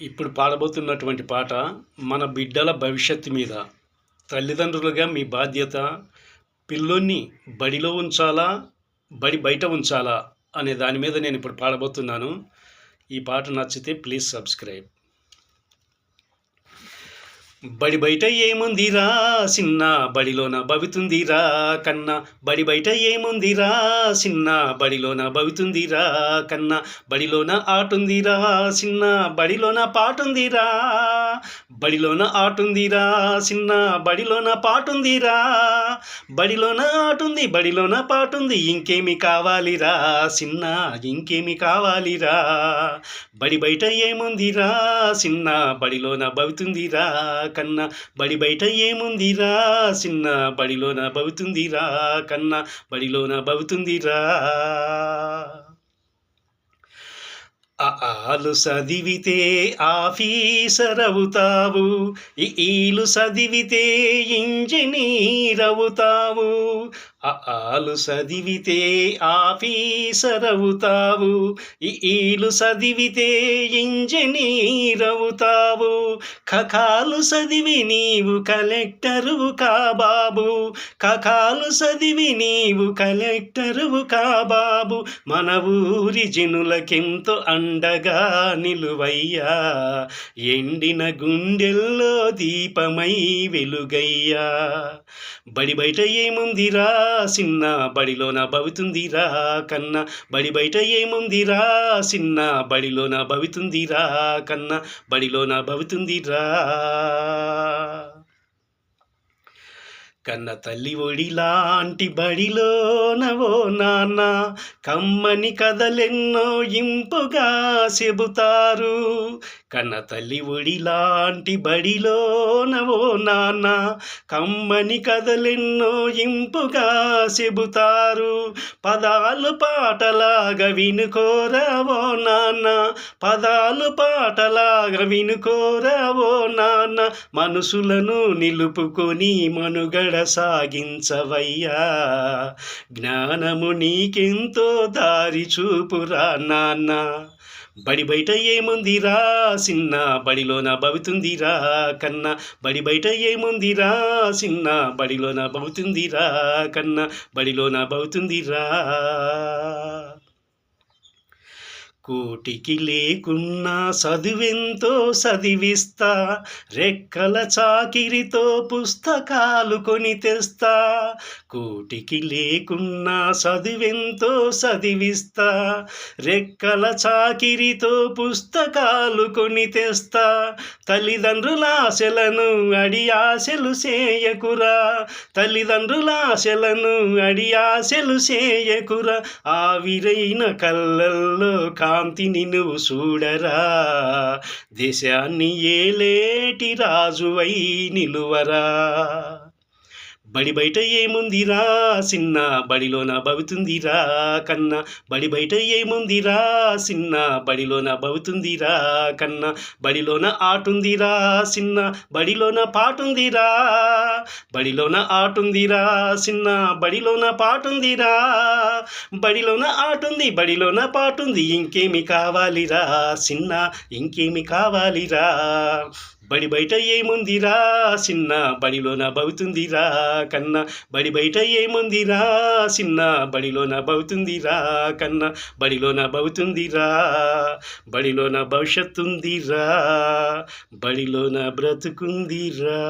ఇప్పుడు పాడబోతున్నటువంటి పాట మన బిడ్డల భవిష్యత్తు మీద. తల్లిదండ్రులుగా మీ బాధ్యత పిల్లోన్ని బడిలో ఉంచాలా, బడి బయట ఉంచాలా అనే దాని మీద నేను ఇప్పుడు పాడబోతున్నాను. ఈ పాట నచ్చితే ప్లీజ్ సబ్స్క్రైబ్. బడి బయట ఏముందిరా సిన్న, బడిలోన భవితుందిరా కన్నా. బడి బయట ఏముందిరా సిన్న, బడిలోన భవితుందిరా కన్నా. బడిలోన ఆటుందిరా సిన్న, బడిలోన పాటుందిరా. బడిలోన ఆటుందిరా సిన్న, బడిలోన పాటుందిరా. బడిలోన ఆటుంది, బడిలోన పాటుంది, ఇంకేమి కావాలిరా సిన్న, ఇంకేమి కావాలిరా. బడి బయట ఏముందిరా సిన్న, బడిలోన భవితుందిరా కన్నా. బడి బయట ఏముందిరా సిన్న, బడిలోన భవితుందిరా కన్నా. బడిలోన భవితుందిరా. ఆలు చదివితే ఆఫీసర్ అవుతావు, ఈలు చదివితే ఇంజనీర్ అవుతావు. ఆలు చదివితే ఆఫీసర్ అవుతావు, ఈలు చదివితే ఇంజనీర్ అవుతావు. కకాలు చదివి నీవు కలెక్టరువు బాబు, కకాలు చదివి నీవు కలెక్టరువు బాబు. మన ఊరి జనులకెంతో అండగా నిలువయ్యా, ఎండిన గుండెల్లో దీపమై వెలుగయ్యా. బడి బయట ఏముందిరా సిన్న, బడిలోన భవితుందిరా కన్నా. బడి బయట ఏముందిరా సిన్న, బడిలోన భవితుందిరా కన్నా. బడిలోన భవితుందిరా. కన్న తల్లి ఒడిలాంటి బడిలోనవో నాన్న, కమ్మని కథలెన్నో ఇంపుగా చెబుతారు. కన్న తల్లి ఒడిలాంటి బడిలోనవో నాన్న, కమ్మని కథలెన్నో ఇంపుగా చెబుతారు. పదాలు పాటలాగా వినుకోరావో నాన్న, పదాలు పాటలాగా వినుకోరావో నాన్న. మనసులను నిలుపుకొని మనుగడ సాగించవయ్యా, జ్ఞానము నీకెంతో దారి చూపురా నాన్న. బడి బయట ఏముందిరా సిన్న, బడిలోన భవితుందిరా కన్నా. బడి బయట ఏముందిరా సిన్న, బడిలోన భవితుందిరా కన్నా. బడిలోన భవితుందిరా. కోటికి లేకున్నా చదువెంతో చదివిస్తా, రెక్కల చాకిరితో పుస్తకాలు కొని తెస్తా. కోటికి లేకున్నా చదువెంతో చదివిస్తా, రెక్కల చాకిరితో పుస్తకాలు కొని తెస్తా. తల్లిదండ్రుల ఆశలను అడి ఆశలు చేయకురా, తల్లిదండ్రుల ఆశలను అడి ఆశలు చేయకురా. ఆవిరైన కళ్ళల్లో కాంతిని నువ్వు చూడరా, దేశాన్ని ఏలేటి రాజువై నిలువరా. బడి బయట ఏముందిరా సిన్న, బడిలోన భవితుందిరా కన్నా. బడి బయట ఏముందిరా సిన్న, బడిలోన భవితుందిరా కన్నా. బడిలోన ఆటుందిరా సిన్న, బడిలోన పాటుందిరా. బడిలోన ఆటుందిరా సిన్న, బడిలోన పాటుందిరా. బడిలోన ఆటుంది, బడిలోన పాటుంది, ఇంకేమి కావాలిరా సిన్న, ఇంకేమి కావాలిరా. బడి బయట ఏముందిరా సిన్న, బడిలోన భవితుందిరా కన్నా. బడి బయట ఏముందిరా సిన్న, బడిలోన భవితుందిరా కన్నా. బడిలోన భవితుందిరా. బడిలోన భవిష్యత్తుందిరా, బడిలోన బ్రతుకుందిరా.